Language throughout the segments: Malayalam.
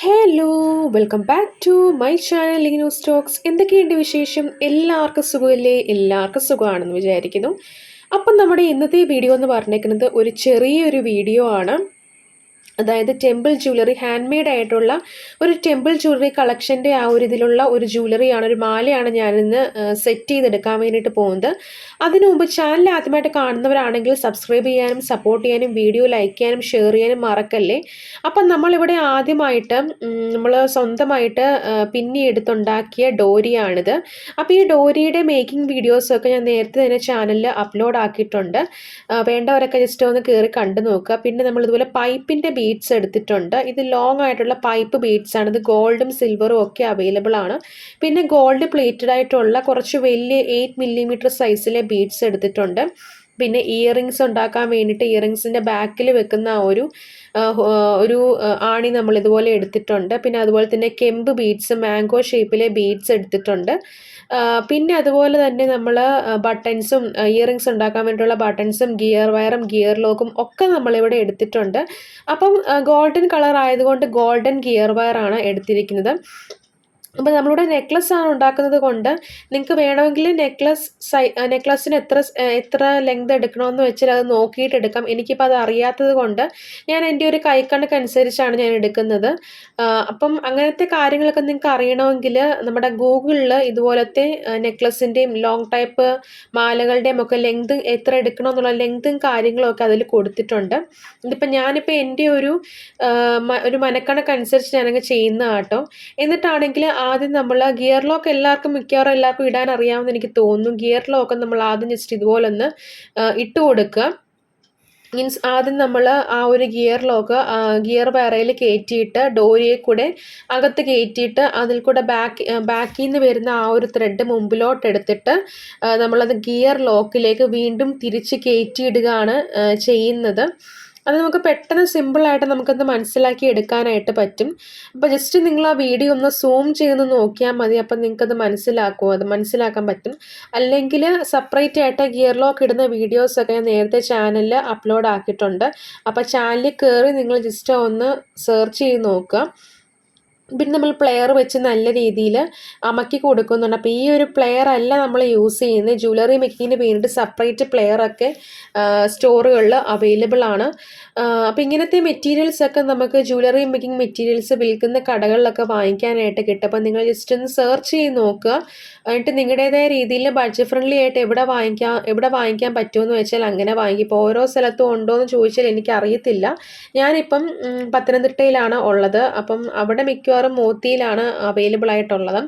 Hello welcome back to my channel Linu stocks. എന്തൊക്കെയുണ്ട് വിശേഷം? എല്ലാവർക്കും സുഖമല്ലേ? എല്ലാവർക്കും സുഖമാണെന്ന് വിചാരിക്കുന്നു. അപ്പം നമ്മുടെ ഇന്നത്തെ വീഡിയോ എന്ന് പറഞ്ഞേക്കുന്നത് ഒരു ചെറിയൊരു വീഡിയോ ആണ്. അതായത് ടെമ്പിൾ ജ്വല്ലറി, ഹാൻഡ് മെയ്ഡ് ആയിട്ടുള്ള ഒരു ടെമ്പിൾ ജ്വല്ലറി കളക്ഷൻ്റെ ആ ഒരു ഇതിലുള്ള ഒരു ജ്വല്ലറിയാണ്, ഒരു മാലയാണ് ഞാനിന്ന് സെറ്റ് ചെയ്തെടുക്കാൻ വേണ്ടിയിട്ട് പോകുന്നത്. അതിനു മുമ്പ് ചാനൽ ആദ്യമായിട്ട് കാണുന്നവരാണെങ്കിൽ സബ്സ്ക്രൈബ് ചെയ്യാനും സപ്പോർട്ട് ചെയ്യാനും വീഡിയോ ലൈക്ക് ചെയ്യാനും ഷെയർ ചെയ്യാനും മറക്കല്ലേ. അപ്പം നമ്മളിവിടെ ആദ്യമായിട്ട് നമ്മൾ സ്വന്തമായിട്ട് പിന്നി എടുത്തുണ്ടാക്കിയ ഡോരിയാണിത്. അപ്പോൾ ഈ ഡോരിയുടെ മേക്കിംഗ് വീഡിയോസൊക്കെ ഞാൻ നേരത്തെ തന്നെ ചാനലിൽ അപ്ലോഡ് ആക്കിയിട്ടുണ്ട്. വേണ്ടവരൊക്കെ ജസ്റ്റ് ഒന്ന് കയറി കണ്ടു നോക്കുക. പിന്നെ നമ്മളിതുപോലെ പൈപ്പിൻ്റെ ബീഡ്സ് എടുത്തിട്ടുണ്ട്. ഇത് ലോങ് ആയിട്ടുള്ള പൈപ്പ് ബീഡ്സ് ആണ്. ഇത് ഗോൾഡും സിൽവറും ഒക്കെ അവൈലബിൾ ആണ്. പിന്നെ ഗോൾഡ് പ്ലേറ്റഡ് ആയിട്ടുള്ള കുറച്ച് വലിയ 8 മില്ലിമീറ്റർ സൈസിലെ ബീഡ്സ് എടുത്തിട്ടുണ്ട്. പിന്നെ ഇയറിങ്സ് ഉണ്ടാക്കാൻ വേണ്ടിയിട്ട് ഇയറിങ്സിൻ്റെ ബാക്കിൽ വെക്കുന്ന ഒരു ആണി നമ്മൾ ഇതുപോലെ എടുത്തിട്ടുണ്ട്. പിന്നെ അതുപോലെ തന്നെ കെമ്പ് ബീഡ്സ്, മാംഗോ ഷേപ്പിലെ ബീഡ്സ് എടുത്തിട്ടുണ്ട്. പിന്നെ അതുപോലെ തന്നെ നമ്മൾ ബട്ടൺസും ഇയറിങ്സ് ഉണ്ടാക്കാൻ വേണ്ടിയിട്ടുള്ള ബട്ടൺസും ഗിയർ വയറും ഗിയർ ലോക്കും ഒക്കെ നമ്മളിവിടെ എടുത്തിട്ടുണ്ട്. അപ്പം ഗോൾഡൻ കളർ ആയതുകൊണ്ട് ഗോൾഡൻ ഗിയർ വയറാണ് എടുത്തിരിക്കുന്നത്. അപ്പോൾ നമ്മളിവിടെ നെക്ലസ് ആണ് ഉണ്ടാക്കുന്നത് കൊണ്ട് നിങ്ങൾക്ക് വേണമെങ്കിൽ നെക്ലസിന് എത്ര ലെങ്ത് എടുക്കണമെന്ന് വെച്ചാൽ അത് നോക്കിയിട്ട് എടുക്കാം. എനിക്കിപ്പോൾ അത് അറിയാത്തത് കൊണ്ട് ഞാൻ എൻ്റെ ഒരു കൈക്കണക്കനുസരിച്ചാണ് ഞാൻ എടുക്കുന്നത്. അപ്പം അങ്ങനത്തെ കാര്യങ്ങളൊക്കെ നിങ്ങൾക്ക് അറിയണമെങ്കിൽ നമ്മുടെ ഗൂഗിളിൽ ഇതുപോലത്തെ നെക്ലസിൻ്റെയും ലോങ് ടൈപ്പ് മാലകളുടെയും ഒക്കെ ലെങ്ത് എത്ര എടുക്കണമെന്നുള്ള ലെങ്തും കാര്യങ്ങളും ഒക്കെ അതിൽ കൊടുത്തിട്ടുണ്ട്. ഞാനിപ്പോൾ എൻ്റെ ഒരു മനക്കണക്കനുസരിച്ച് ഞാനങ്ങ് ചെയ്യുന്ന കേട്ടോ. എന്നിട്ടാണെങ്കിൽ ആദ്യം നമ്മൾ ഗിയർ ലോക്ക് മിക്കവാറും എല്ലാവർക്കും ഇടാൻ അറിയാമെന്ന് എനിക്ക് തോന്നുന്നു. ഗിയർ ലോക്ക് നമ്മൾ ആദ്യം ജസ്റ്റ് ഇതുപോലെ ഒന്ന് ഇട്ട് കൊടുക്കുക. മീൻസ് ആദ്യം നമ്മൾ ആ ഒരു ഗിയർ വയറയിൽ കയറ്റിയിട്ട് ഡോരിയെ കൂടെ അകത്ത് കയറ്റിയിട്ട് അതിൽ കൂടെ ബാക്കിൽ നിന്ന് വരുന്ന ആ ഒരു ത്രെഡ് മുമ്പിലോട്ട് എടുത്തിട്ട് നമ്മളത് ഗിയർ ലോക്കിലേക്ക് വീണ്ടും തിരിച്ച് കയറ്റിയിടുകയാണ് ചെയ്യുന്നത്. അത് നമുക്ക് പെട്ടെന്ന് സിമ്പിളായിട്ട് നമുക്കത് മനസ്സിലാക്കി എടുക്കാനായിട്ട് പറ്റും. അപ്പോൾ ജസ്റ്റ് നിങ്ങൾ ആ വീഡിയോ ഒന്ന് സൂം ചെയ്ത് നോക്കിയാൽ മതി. അപ്പം നിങ്ങൾക്കത് മനസ്സിലാക്കാൻ പറ്റും. അല്ലെങ്കിൽ സെപ്പറേറ്റ് ആയിട്ട് ഗിയർ ലോക്ക് ഇടുന്ന വീഡിയോസൊക്കെ ഞാൻ നേരത്തെ ചാനലിൽ അപ്ലോഡ് ആക്കിയിട്ടുണ്ട്. അപ്പോൾ ചാനലിൽ കയറി നിങ്ങൾ ജസ്റ്റ് ഒന്ന് സെർച്ച് ചെയ്ത് നോക്കുക. പിന്നെ നമ്മൾ പ്ലെയർ വെച്ച് നല്ല രീതിയിൽ അമക്കി കൊടുക്കുന്നുണ്ട്. അപ്പോൾ ഈ ഒരു പ്ലെയർ അല്ല നമ്മൾ യൂസ് ചെയ്യുന്നത്. ജ്വല്ലറി മേക്കിങ്ങിന് വേണ്ടിയിട്ട് സെപ്പറേറ്റ് പ്ലെയറൊക്കെ സ്റ്റോറുകളിൽ അവൈലബിൾ ആണ്. അപ്പോൾ ഇങ്ങനത്തെ മെറ്റീരിയൽസൊക്കെ നമുക്ക് ജ്വല്ലറി മേക്കിംഗ് മെറ്റീരിയൽസ് വിൽക്കുന്ന കടകളിലൊക്കെ വാങ്ങിക്കാനായിട്ട് കിട്ടും. അപ്പോൾ നിങ്ങൾ ജസ്റ്റ് ഒന്ന് സെർച്ച് ചെയ്ത് നോക്കുക. എന്നിട്ട് നിങ്ങളുടേതായ രീതിയിൽ ബഡ്ജറ്റ് ഫ്രണ്ട്ലി ആയിട്ട് എവിടെ വാങ്ങിക്കാൻ പറ്റുമെന്ന് വെച്ചാൽ അങ്ങനെ വാങ്ങിക്കും. ഇപ്പോൾ ഓരോ സ്ഥലത്തും ഉണ്ടോ എന്ന് ചോദിച്ചാൽ എനിക്കറിയത്തില്ല. ഞാനിപ്പം പത്തനംതിട്ടയിലാണ് ഉള്ളത്. അപ്പം അവിടെ മിക്കവാറും മോത്തിയിലാണ് അവൈലബിൾ ആയിട്ടുള്ളത്.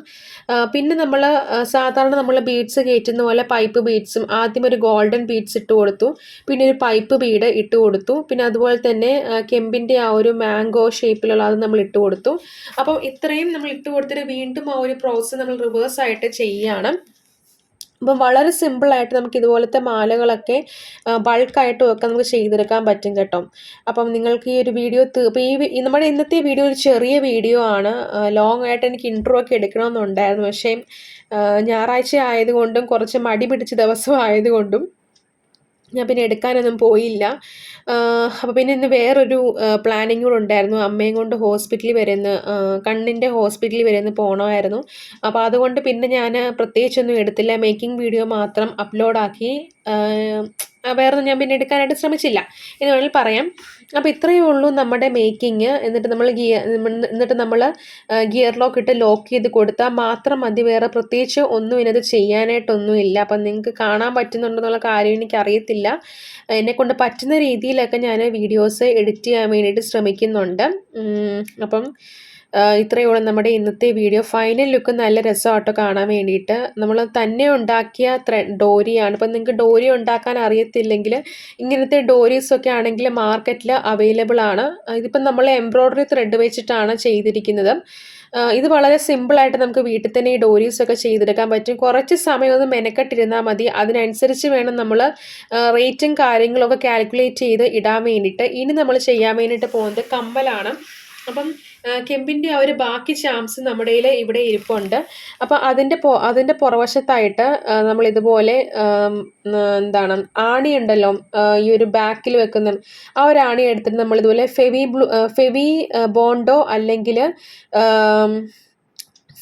പിന്നെ നമ്മൾ സാധാരണ നമ്മൾ ബീഡ്സ് കയറ്റുന്ന പോലെ പൈപ്പ് ബീഡ്സും ആദ്യം ഒരു ഗോൾഡൻ ബീഡ്സ് ഇട്ട് കൊടുത്തു. പിന്നെ ഒരു പൈപ്പ് ബീഡ് ഇട്ട് കൊടുത്തു. പിന്നെ അതുപോലെ തന്നെ കെമ്പിൻ്റെ ആ ഒരു മാംഗോ ഷേപ്പിലുള്ള അത് നമ്മൾ ഇട്ട് കൊടുത്തു. അപ്പം ഇത്രയും നമ്മൾ ഇട്ട് കൊടുത്തിട്ട് വീണ്ടും ആ ഒരു പ്രോസസ്സ് നമ്മൾ റിവേഴ്സ് ആയിട്ട് ചെയ്യുകയാണ്. അപ്പം വളരെ സിമ്പിളായിട്ട് നമുക്ക് ഇതുപോലത്തെ മാലകളൊക്കെ ബൾക്കായിട്ടും ഒക്കെ നമുക്ക് ചെയ്തെടുക്കാൻ പറ്റും കേട്ടോ. അപ്പം നിങ്ങൾക്ക് ഈ ഒരു വീഡിയോ നമ്മുടെ ഇന്നത്തെ വീഡിയോ ഒരു ചെറിയ വീഡിയോ ആണ്. ലോങ് ആയിട്ട് എനിക്ക് ഇൻട്രോ ഒക്കെ എടുക്കണമെന്നുണ്ടായിരുന്നു. പക്ഷേ ഞായറാഴ്ച ആയതുകൊണ്ടും കുറച്ച് മടി പിടിച്ച ദിവസം ആയതുകൊണ്ടും ഞാൻ പിന്നെ എടുക്കാനൊന്നും പോയില്ല. അപ്പോൾ പിന്നെ ഇന്ന് വേറൊരു പ്ലാനിങ് കൂടെ ഉണ്ടായിരുന്നു. അമ്മയും കൊണ്ട് കണ്ണിൻ്റെ ഹോസ്പിറ്റലിൽ വരെ ഒന്ന് പോകണമായിരുന്നു. അപ്പോൾ അതുകൊണ്ട് പിന്നെ ഞാൻ പ്രത്യേകിച്ചൊന്നും എടുത്തില്ല. മേക്കിംഗ് വീഡിയോ മാത്രം അപ്ലോഡാക്കി. വേറൊന്നും ഞാൻ പിന്നെ എടുക്കാനായിട്ട് ശ്രമിച്ചില്ല എന്ന് വേണമെങ്കിൽ പറയാം. അപ്പോൾ ഇത്രയേ ഉള്ളൂ നമ്മുടെ മേക്കിങ്. എന്നിട്ട് നമ്മൾ ഗിയർ ലോക്ക് ഇട്ട് ലോക്ക് ചെയ്ത് കൊടുത്താൽ മാത്രം മതി. വേറെ പ്രത്യേകിച്ച് ഒന്നും ഇതിനകത്ത് ചെയ്യാനായിട്ടൊന്നുമില്ല. അപ്പം നിങ്ങൾക്ക് കാണാൻ പറ്റുന്നുണ്ടെന്നുള്ള കാര്യം എനിക്കറിയത്തില്ല. എന്നെക്കൊണ്ട് പറ്റുന്ന രീതിയിലൊക്കെ ഞാൻ വീഡിയോസ് എഡിറ്റ് ചെയ്യാൻ വേണ്ടിയിട്ട് ശ്രമിക്കുന്നുണ്ട്. അപ്പം ഇത്രയേ ഉള്ളൂ നമ്മുടെ ഇന്നത്തെ വീഡിയോ. ഫൈനൽ ലുക്ക് നല്ല രസമാട്ടോ കാണാൻ വേണ്ടിയിട്ട്. നമ്മൾ തന്നെ ഉണ്ടാക്കിയ ഡോരിയാണ്. ഇപ്പം നിങ്ങൾക്ക് ഡോരി ഉണ്ടാക്കാൻ അറിയത്തില്ലെങ്കിൽ ഇങ്ങനത്തെ ഡോരീസൊക്കെ ആണെങ്കിൽ മാർക്കറ്റിൽ അവൈലബിൾ ആണ്. ഇതിപ്പം നമ്മൾ എംബ്രോയ്ഡറി ത്രെഡ് വെച്ചിട്ടാണ് ചെയ്തിരിക്കുന്നത്. ഇത് വളരെ സിമ്പിളായിട്ട് നമുക്ക് വീട്ടിൽ തന്നെ ഈ ഡോരീസൊക്കെ ചെയ്തെടുക്കാൻ പറ്റും. കുറച്ച് സമയം ഒന്ന് മെനക്കെട്ടിരുന്നാൽ മതി. അതിനനുസരിച്ച് വേണം നമ്മൾ റേറ്റും കാര്യങ്ങളൊക്കെ കാൽക്കുലേറ്റ് ചെയ്ത് ഇടാൻ വേണ്ടിയിട്ട്. ഇനി നമ്മൾ ചെയ്യാൻ വേണ്ടിയിട്ട് പോകുന്നത് കമ്മലാണ്. അപ്പം കെമ്പിൻ്റെ ആ ഒരു ബാക്കി ചാംസ് നമ്മുടെ ഇവിടെ ഇരിപ്പുണ്ട്. അപ്പോൾ അതിൻ്റെ പുറവശത്തായിട്ട് നമ്മൾ ഇതുപോലെ എന്താണ് ആണി ഉണ്ടല്ലോ, ഈ ഒരു ബാക്കിൽ വെക്കുന്ന ആ ഒരു ആണി എടുത്തിട്ട് നമ്മൾ ഇതുപോലെ ഫെവി ബോണ്ടോ അല്ലെങ്കിൽ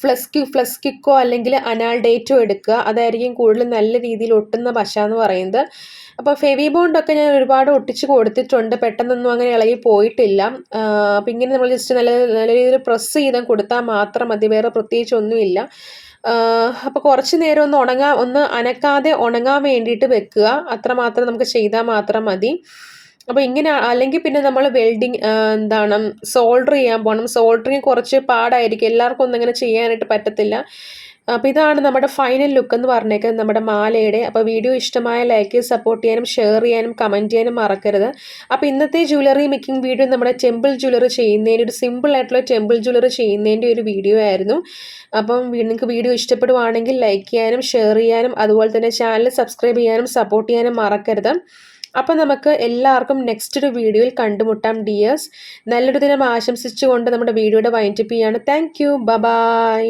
ഫ്ലസ്കിക്കോ അല്ലെങ്കിൽ അനാൾഡേറ്റോ എടുക്കുക. അതായിരിക്കും കൂടുതൽ നല്ല രീതിയിൽ ഒട്ടുന്ന പശ എന്ന് പറയുന്നത്. അപ്പോൾ ഫെവി ബോണ്ടൊക്കെ ഞാൻ ഒരുപാട് ഒട്ടിച്ച് കൊടുത്തിട്ടുണ്ട്, പെട്ടെന്നൊന്നും അങ്ങനെ ഇളകി പോയിട്ടില്ല. അപ്പം ഇങ്ങനെ നമ്മൾ ജസ്റ്റ് നല്ല നല്ല രീതിയിൽ പ്രസ് ചെയ്താൽ കൊടുത്താൽ മാത്രം മതി, വേറെ പ്രത്യേകിച്ച് ഒന്നുമില്ല. അപ്പോൾ കുറച്ച് നേരം ഒന്ന് അനക്കാതെ ഉണങ്ങാൻ വേണ്ടിയിട്ട് വെക്കുക, അത്രമാത്രം നമുക്ക് ചെയ്താൽ മാത്രം മതി. അപ്പോൾ ഇങ്ങനെ അല്ലെങ്കിൽ പിന്നെ നമ്മൾ എന്താണ് സോൾഡർ ചെയ്യാൻ പോകണം. സോൾഡറിങ് കുറച്ച് പാടായിരിക്കും, എല്ലാവർക്കും ഒന്നും അങ്ങനെ ചെയ്യാനായിട്ട് പറ്റത്തില്ല. അപ്പോൾ ഇതാണ് നമ്മുടെ ഫൈനൽ ലുക്ക് എന്ന് പറഞ്ഞേക്കുന്നത് നമ്മുടെ മാലയുടെ. അപ്പോൾ വീഡിയോ ഇഷ്ടമായ ലൈക്ക് ചെയ്ത് സപ്പോർട്ട് ചെയ്യാനും ഷെയർ ചെയ്യാനും കമൻറ്റ് ചെയ്യാനും മറക്കരുത്. അപ്പോൾ ഇന്നത്തെ ജ്വല്ലറി മേക്കിംഗ് വീഡിയോ നമ്മുടെ ടെമ്പിൾ ജ്വല്ലറി ചെയ്യുന്നതിൻ്റെ ഒരു സിമ്പിൾ ആയിട്ടുള്ള ടെമ്പിൾ ജ്വല്ലറി ചെയ്യുന്നതിൻ്റെ ഒരു വീഡിയോ ആയിരുന്നു. അപ്പം നിങ്ങൾക്ക് വീഡിയോ ഇഷ്ടപ്പെടുവാണെങ്കിൽ ലൈക്ക് ചെയ്യാനും ഷെയർ ചെയ്യാനും അതുപോലെ തന്നെ ചാനൽ സബ്സ്ക്രൈബ് ചെയ്യാനും സപ്പോർട്ട് ചെയ്യാനും മറക്കരുത്. അപ്പം നമുക്ക് എല്ലാവർക്കും നെക്സ്റ്റ് ഒരു വീഡിയോയിൽ കണ്ടുമുട്ടാം ഡിയേഴ്സ്. നല്ലൊരു ദിനം ആശംസിച്ചുകൊണ്ട് നമ്മുടെ വീഡിയോയുടെ വൈൻഡപ്പ് ചെയ്യാണ്. Thank you, by.